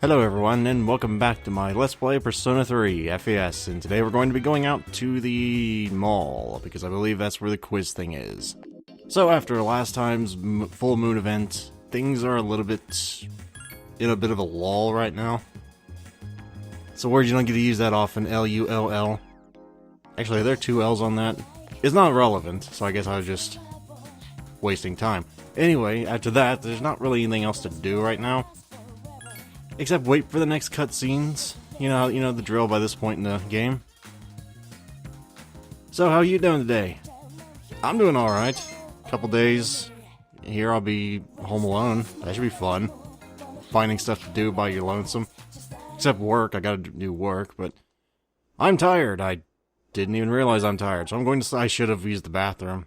Hello everyone, and welcome back to my Let's Play Persona 3 FES, and today we're going to be going out to the mall, because I believe that's where the quiz thing is. So after last time's full moon event, things are a little bit in a bit of a lull right now. So word you don't get to use that often, L-U-L-L. Actually, there are two L's on that. It's not relevant, so I guess I was just wasting time. Anyway, after that, there's not really anything else to do right now. Except wait for the next cutscenes. You know the drill by this point in the game. So how you doing today? I'm doing alright. Couple days here I'll be home alone. That should be fun. Finding stuff to do while you're lonesome. Except work, I gotta do work, but I'm tired. I didn't even realize I'm tired, so I'm going to I should have used the bathroom.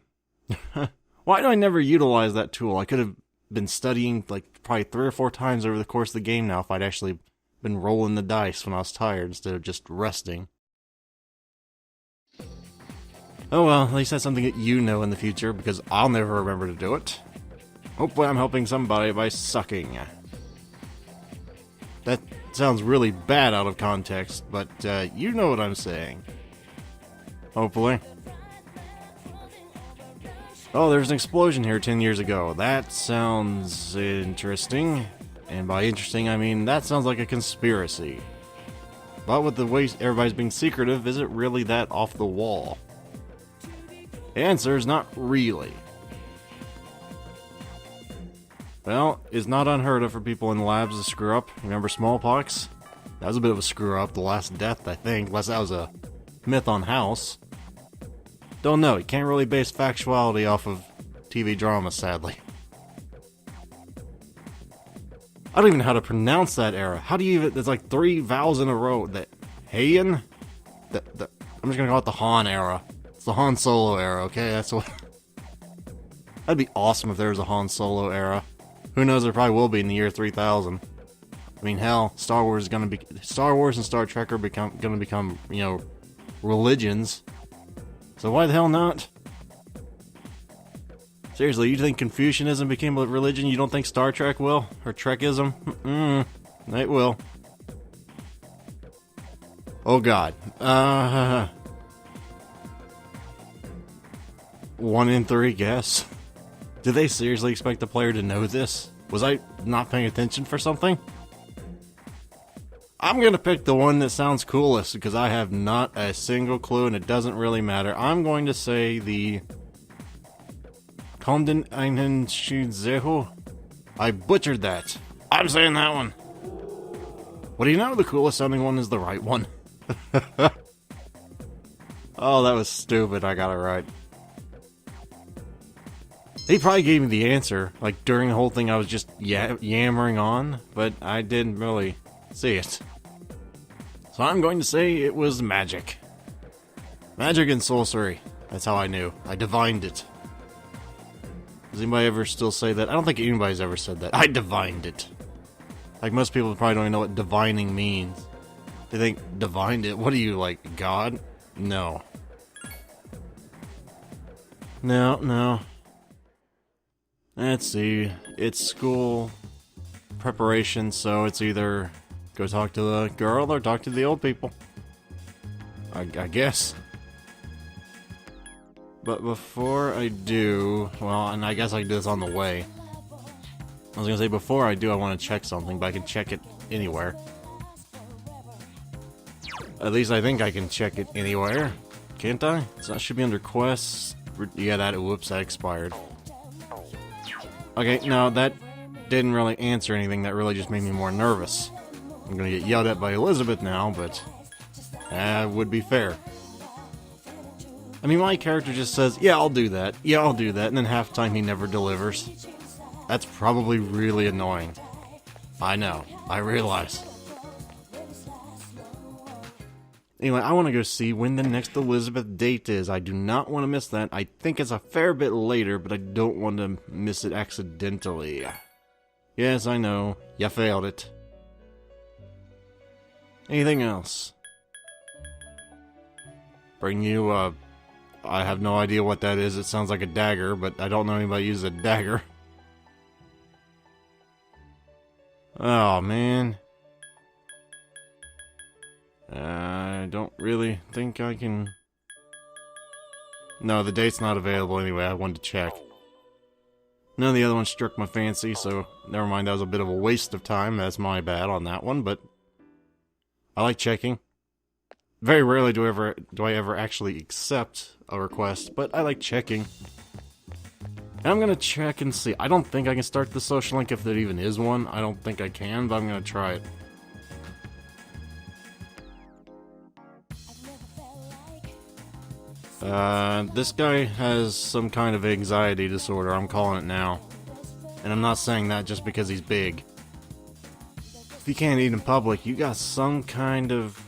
Why do I never utilize that tool? I could have been studying like probably 3 or 4 times over the course of the game now if I'd actually been rolling the dice when I was tired instead of just resting. Oh well, at least that's something that you know in the future, because I'll never remember to do it. Hopefully I'm helping somebody by sucking. That sounds really bad out of context, but you know what I'm saying. Hopefully. Oh, there's an explosion here 10 years ago. That sounds interesting. And by interesting, I mean that sounds like a conspiracy. But with the way everybody's being secretive, is it really that off the wall? The answer is not really. Well, it's not unheard of for people in labs to screw up. Remember smallpox? That was a bit of a screw up, the last death, I think, unless that was a myth on House. Don't know, you can't really base factuality off of TV drama, sadly. I don't even know how to pronounce that era. How do you even... There's like 3 vowels in a row. The Heian? I'm just gonna call it the Han era. It's the Han Solo era, okay? That's what... That'd be awesome if there was a Han Solo era. Who knows, there probably will be in the year 3000. I mean, hell, Star Wars and Star Trek are gonna become, you know, religions. So why the hell not? Seriously, you think Confucianism became a religion? You don't think Star Trek will? Or Trekism? It will. Oh god. 1 in 3 guess. Did they seriously expect the player to know this? Was I not paying attention for something? I'm gonna pick the one that sounds coolest, because I have not a single clue, and it doesn't really matter. I'm going to say the... Komden einen Shinzeho? I butchered that. I'm saying that one. What do you know? The coolest sounding one is the right one. Oh, that was stupid. I got it right. He probably gave me the answer. Like, during the whole thing I was just yammering on, but I didn't really see it. So I'm going to say it was magic. Magic and sorcery. That's how I knew. I divined it. Does anybody ever still say that? I don't think anybody's ever said that. I divined it. Like, most people probably don't even know what divining means. They think, divined it? What are you, like, God? No. No. Let's see. It's school preparation, so it's either go talk to the girl or talk to the old people. I guess. But before I do... Well, and I guess I can do this on the way. I was gonna say, before I do, I want to check something, but I can check it anywhere. At least I think I can check it anywhere. Can't I? So that should be under quests. Yeah, whoops, that expired. Okay, no, that didn't really answer anything. That really just made me more nervous. I'm gonna get yelled at by Elizabeth now, but that would be fair. I mean, my character just says, yeah, I'll do that. Yeah, I'll do that. And then half the time he never delivers. That's probably really annoying. I know. I realize. Anyway, I want to go see when the next Elizabeth date is. I do not want to miss that. I think it's a fair bit later, but I don't want to miss it accidentally. Yes, I know. You failed it. Anything else? Bring you, I have no idea what that is. It sounds like a dagger, but I don't know anybody uses a dagger. Oh, man. really think I can... No, the date's not available anyway. I wanted to check. None of the other ones struck my fancy, so never mind. That was a bit of a waste of time. That's my bad on that one, but I like checking. Very rarely do I ever actually accept a request, but I like checking. And I'm gonna check and see. I don't think I can start the social link if there even is one. I don't think I can, but I'm gonna try it. This guy has some kind of anxiety disorder, I'm calling it now. And I'm not saying that just because he's big. If you can't eat in public, you got some kind of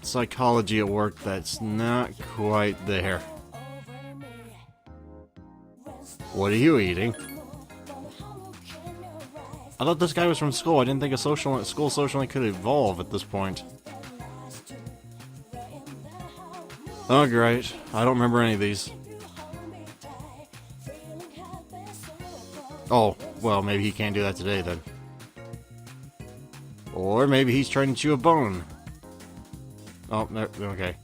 psychology at work that's not quite there. What are you eating? I thought this guy was from school. I didn't think a school social link could evolve at this point. Oh, great. I don't remember any of these. Oh, well, maybe he can't do that today, then. Or maybe he's trying to chew a bone. Oh, okay.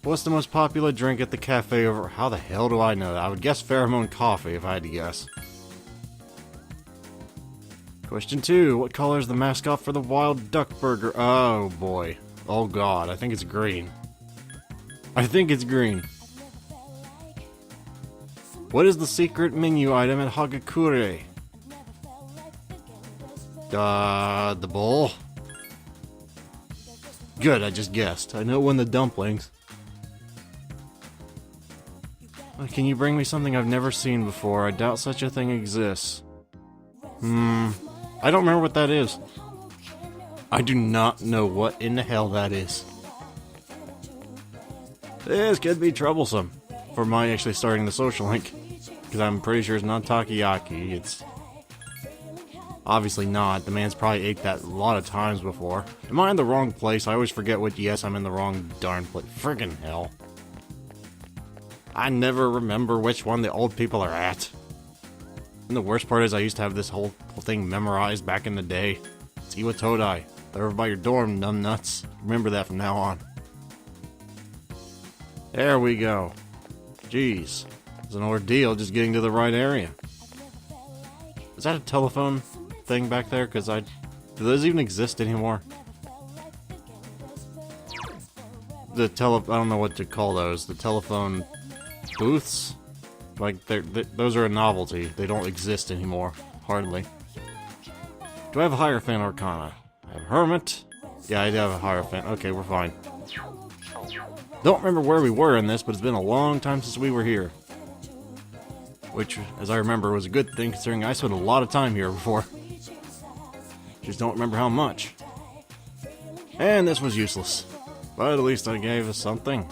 What's the most popular drink at the cafe over... How the hell do I know that? I would guess pheromone coffee, if I had to guess. Question 2. What color is the mascot for the Wild Duck Burger? Oh, boy. Oh, God. I think it's green. I think it's green. What is the secret menu item at Hagakure? The bowl? Good, I just guessed. I know it won the dumplings. Can you bring me something I've never seen before? I doubt such a thing exists. I don't remember what that is. I do not know what in the hell that is. This could be troublesome for my actually starting the social link, because I'm pretty sure it's not takoyaki. It's obviously not. The man's probably ate that a lot of times before. Am I in the wrong place? I always forget what. Yes, I'm in the wrong darn place. Friggin' hell. I never remember which one the old people are at. And the worst part is I used to have this whole thing memorized back in the day. It's Iwa Todai. They're over by your dorm, numbnuts. Remember that from now on. There we go. Jeez. It's an ordeal just getting to the right area. Is that a telephone thing back there? Because do those even exist anymore? I don't know what to call those. The telephone booths? Like, those are a novelty. They don't exist anymore. Hardly. Do I have a Hierophant Arcana? I have Hermit. Yeah, I do have a Hierophant. Okay, we're fine. Don't remember where we were in this, but it's been a long time since we were here. Which, as I remember, was a good thing considering I spent a lot of time here before. Just don't remember how much. And this was useless. But at least I gave us something.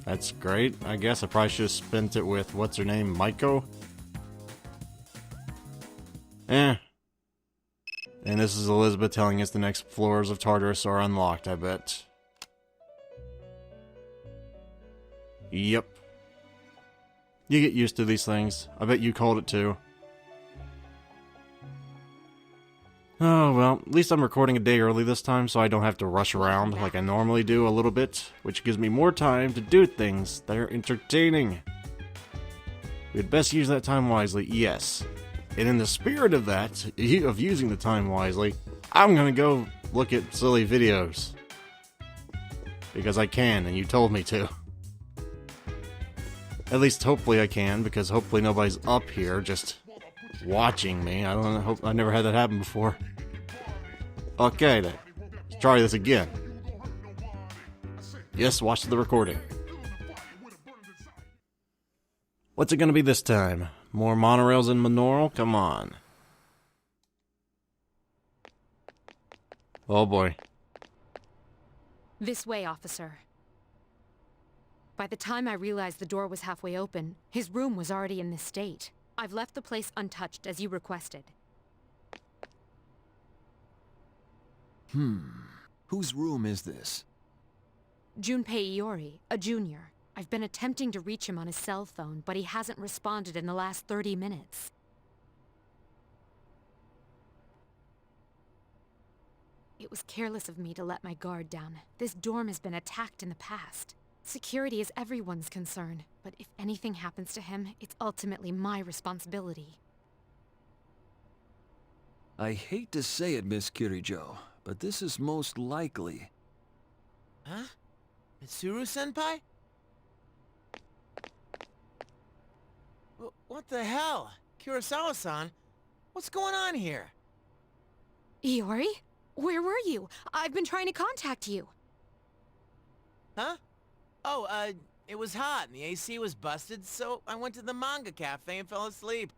That's great. I guess I probably should have spent it with, what's her name, Maiko? And this is Elizabeth telling us the next floors of Tartarus are unlocked, I bet. Yep. You get used to these things. I bet you called it too. Oh, well, at least I'm recording a day early this time, so I don't have to rush around like I normally do a little bit, which gives me more time to do things that are entertaining. We'd best use that time wisely, yes. And in the spirit of that, of using the time wisely, I'm gonna go look at silly videos. Because I can, and you told me to. At least hopefully I can, because hopefully nobody's up here just watching me. I don't know, I never had that happen before. Okay then, let's try this again. Yes, watch the recording. What's it gonna be this time? More monorails in Minoral? Come on. Oh boy. This way, officer. By the time I realized the door was halfway open, his room was already in this state. I've left the place untouched, as you requested. Whose room is this? Junpei Iori, a junior. I've been attempting to reach him on his cell phone, but he hasn't responded in the last 30 minutes. It It was careless of me to let my guard down. This dorm has been attacked in the past. Security is everyone's concern, but if anything happens to him, it's ultimately my responsibility. I hate to say it, Miss Kirijo, but this is most likely... Huh? Mitsuru-senpai? What the hell? Kurosawa-san? What's going on here? Iori? Where were you? I've been trying to contact you. Huh? Oh, it was hot and the AC was busted, so I went to the manga cafe and fell asleep.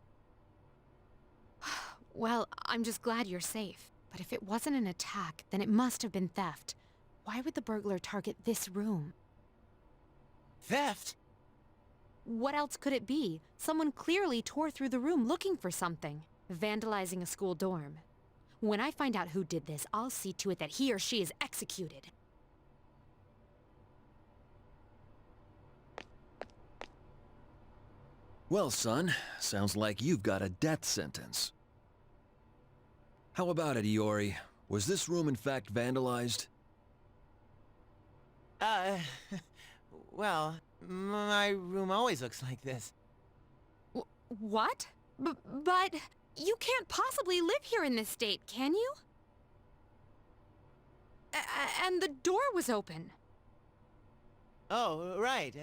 Well, I'm just glad you're safe. But if it wasn't an attack, then it must have been theft. Why would the burglar target this room? Theft? What else could it be? Someone clearly tore through the room looking for something. Vandalizing a school dorm. When I find out who did this, I'll see to it that he or she is executed. Well, son, sounds like you've got a death sentence. How about it, Iori? Was this room in fact vandalized? Well, my room always looks like this. What? But you can't possibly live here in this state, can you? And the door was open. Oh, right.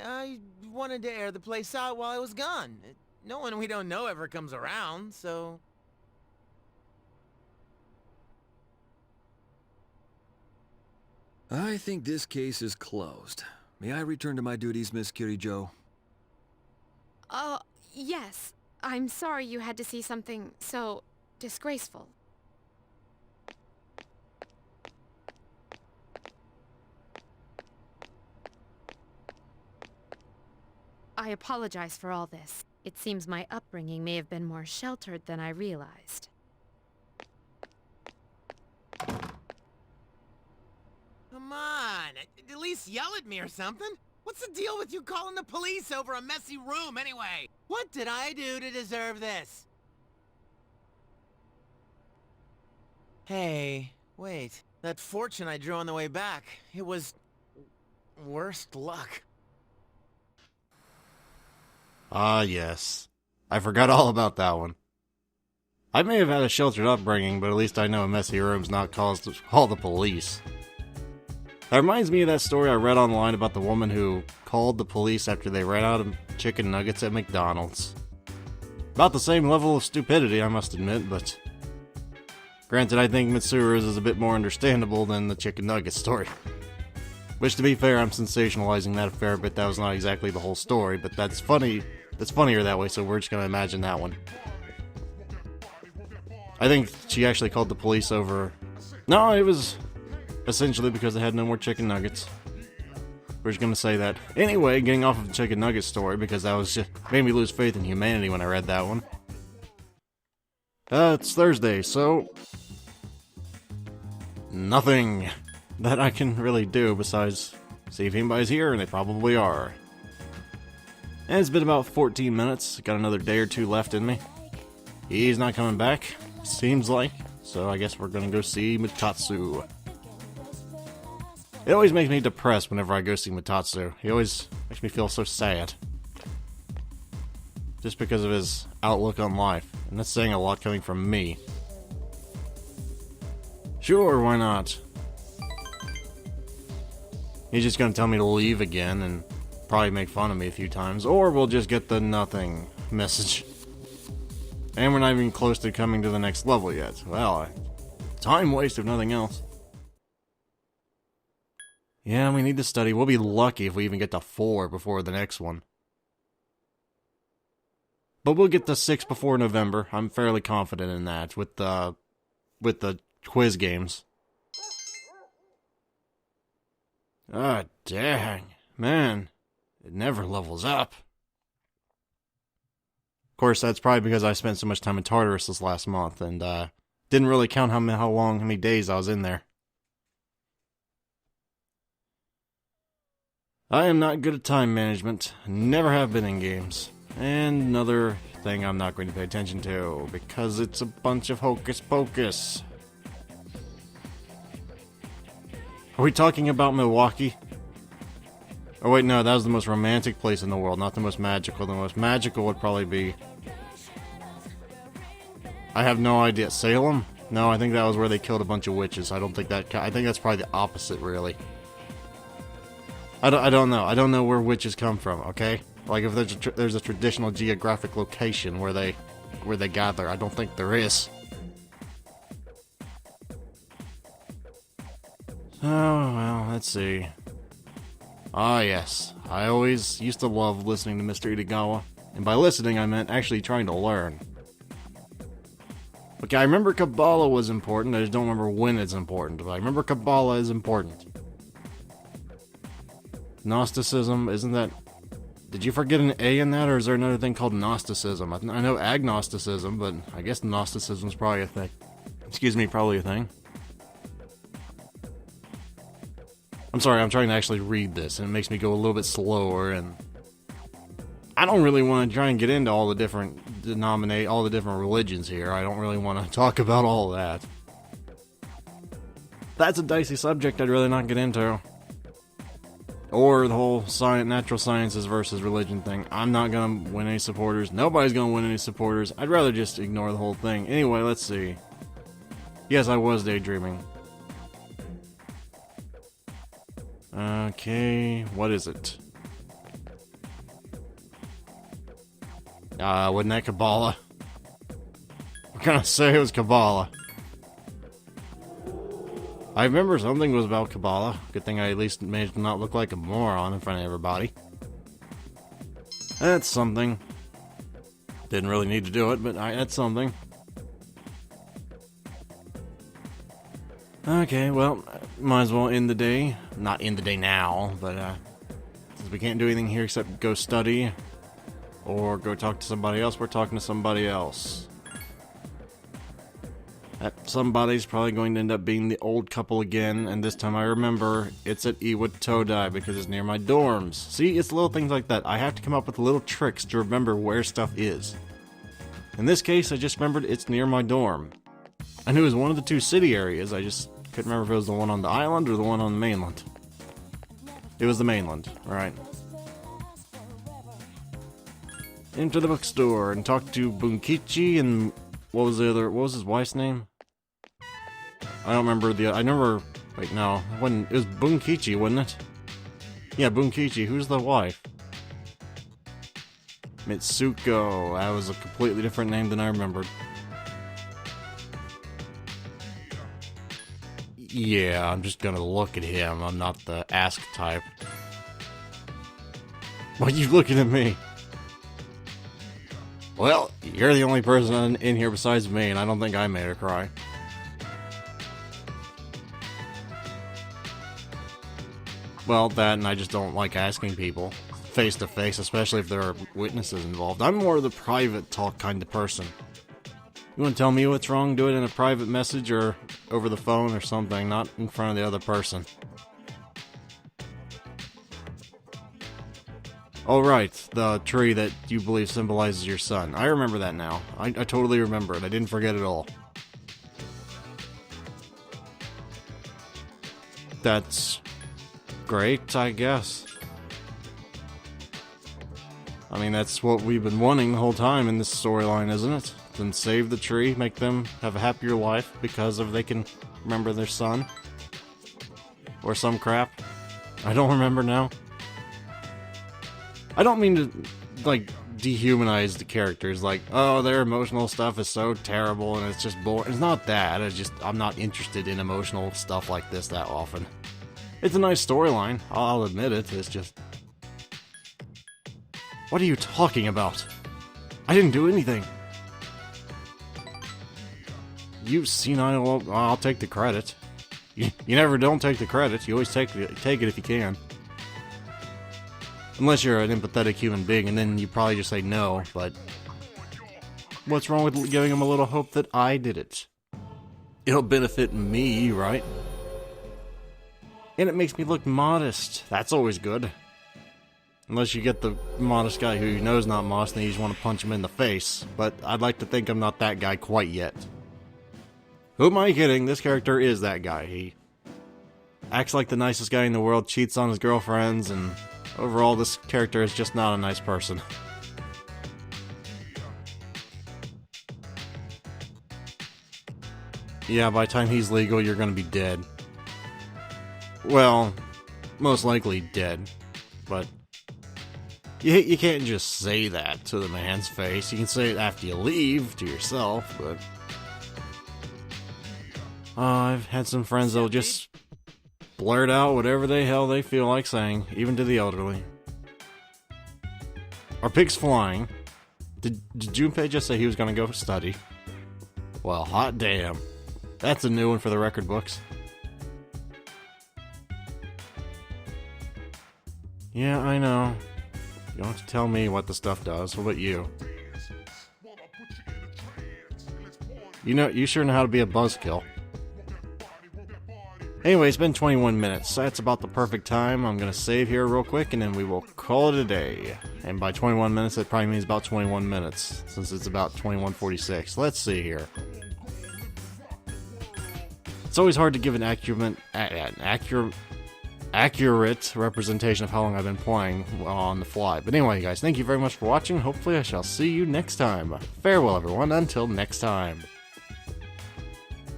I wanted to air the place out while I was gone. No one we don't know ever comes around, so... I think this case is closed. May I return to my duties, Miss Kirijo? Yes. I'm sorry you had to see something so disgraceful. I apologize for all this. It seems my upbringing may have been more sheltered than I realized. Come on, at least yell at me or something. What's the deal with you calling the police over a messy room anyway? What did I do to deserve this? Hey, wait. That fortune I drew on the way back, it was... worst luck. Ah, yes. I forgot all about that one. I may have had a sheltered upbringing, but at least I know a messy room's not cause to call the police. That reminds me of that story I read online about the woman who called the police after they ran out of chicken nuggets at McDonald's. About the same level of stupidity, I must admit, but... Granted, I think Mitsuru's is a bit more understandable than the chicken nugget story. Which, to be fair, I'm sensationalizing that a fair bit. That was not exactly the whole story, but that's funny. That's funnier that way, so we're just gonna imagine that one. I think she actually called the police over... No, it was... essentially because they had no more chicken nuggets. We're just gonna say that. Anyway, getting off of the chicken nugget story, because that was just made me lose faith in humanity when I read that one. It's Thursday, so... nothing that I can really do besides see if anybody's here, and they probably are. And it's been about 14 minutes. Got another day or two left in me. He's not coming back, seems like. So I guess we're gonna go see Mutatsu. It always makes me depressed whenever I go see Mutatsu. He always makes me feel so sad. Just because of his outlook on life. And that's saying a lot coming from me. Sure, why not? He's just gonna tell me to leave again and probably make fun of me a few times. Or we'll just get the nothing message. And we're not even close to coming to the next level yet. Well, time waste if nothing else. Yeah, we need to study. We'll be lucky if we even get to 4 before the next one. But we'll get to 6 before November. I'm fairly confident in that with the quiz games. Ah, dang. Man, it never levels up. Of course, that's probably because I spent so much time in Tartarus this last month and didn't really count how many days I was in there. I am not good at time management. Never have been in games. And another thing I'm not going to pay attention to, because it's a bunch of hocus pocus. Are we talking about Milwaukee? Oh wait, no, that was the most romantic place in the world, not the most magical. The most magical would probably be... I have no idea. Salem? No, I think that was where they killed a bunch of witches. I don't think that... I think that's probably the opposite, really. I don't know. I don't know where witches come from, okay? Like, if there's a traditional geographic location where they gather. I don't think there is. Oh, well, let's see. Ah, yes. I always used to love listening to Mr. Itagawa. And by listening, I meant actually trying to learn. Okay, I remember Kabbalah was important. I just don't remember when it's important. But I remember Kabbalah is important. Gnosticism, isn't that... Did you forget an A in that, or is there another thing called Gnosticism? I know agnosticism, but I guess Gnosticism's probably a thing. Excuse me, probably a thing. I'm sorry, I'm trying to actually read this, and it makes me go a little bit slower, and... I don't really want to try and get into all the different all the different religions here. I don't really want to talk about all that. That's a dicey subject I'd rather not get into. Or the whole natural sciences versus religion thing. I'm not gonna win any supporters. Nobody's gonna win any supporters. I'd rather just ignore the whole thing. Anyway, let's see. Yes, I was daydreaming. Okay, what is it? Wasn't that Kabbalah? I'm gonna say it was Kabbalah. I remember something was about Kabbalah. Good thing I at least managed to not look like a moron in front of everybody. That's something. Didn't really need to do it, but that's something. Okay, well, might as well end the day. Not end the day now, but since we can't do anything here except go study or go talk to somebody else, we're talking to somebody else. That somebody's probably going to end up being the old couple again, and this time I remember it's at Iwa Todai because it's near my dorms. See, it's little things like that. I have to come up with little tricks to remember where stuff is. In this case, I just remembered it's near my dorm. I knew it was one of the two city areas, I just couldn't remember if it was the one on the island or the one on the mainland. It was the mainland, right. Into the bookstore and talk to Bunkichi and what was his wife's name? I don't remember wait, no, it was Bunkichi, wasn't it? Yeah, Bunkichi, who's the wife? Mitsuko, that was a completely different name than I remembered. Yeah, I'm just gonna look at him, I'm not the ask type. Why are you looking at me? Well, you're the only person in here besides me, and I don't think I made her cry. Well, that, and I just don't like asking people face to face, especially if there are witnesses involved. I'm more of the private talk kind of person. You want to tell me what's wrong? Do it in a private message or over the phone or something, not in front of the other person. Oh, right, the tree that you believe symbolizes your son. I remember that now. I totally remember it. I didn't forget it all. That's great, I guess. I mean, that's what we've been wanting the whole time in this storyline, isn't it? Then save the tree, make them have a happier life because they can remember their son. Or some crap. I don't remember now. I don't mean to, like, dehumanize the characters, like, oh, their emotional stuff is so terrible and it's just boring. It's not that, I'm not interested in emotional stuff like this that often. It's a nice storyline, I'll admit it, it's just... What are you talking about? I didn't do anything. You senile, I'll take the credit. You never don't take the credit, you always take it if you can. Unless you're an empathetic human being, and then you probably just say no, but... What's wrong with giving them a little hope that I did it? It'll benefit me, right? And it makes me look modest. That's always good. Unless you get the modest guy who you know is not modest and you just want to punch him in the face. But I'd like to think I'm not that guy quite yet. Who am I kidding? This character is that guy. acts like the nicest guy in the world, cheats on his girlfriends, and overall this character is just not a nice person. Yeah, by the time he's legal, you're gonna be dead. Well, most likely dead, but you can't just say that to the man's face. You can say it after you leave to yourself, but I've had some friends that'll just blurt out whatever the hell they feel like saying, even to the elderly. Are pigs flying? Did Junpei just say he was gonna go study? Well, hot damn. That's a new one for the record books. Yeah, I know. You don't have to tell me what the stuff does. What about you? You sure know how to be a buzzkill. Anyway, it's been 21 minutes. That's about the perfect time. I'm gonna save here real quick and then we will call it a day. And by 21 minutes, that probably means about 21 minutes, since it's about 21:46. Let's see here. It's always hard to give an accurate representation of how long I've been playing on the fly. But anyway, guys, thank you very much for watching. Hopefully I shall see you next time. Farewell, everyone. Until next time.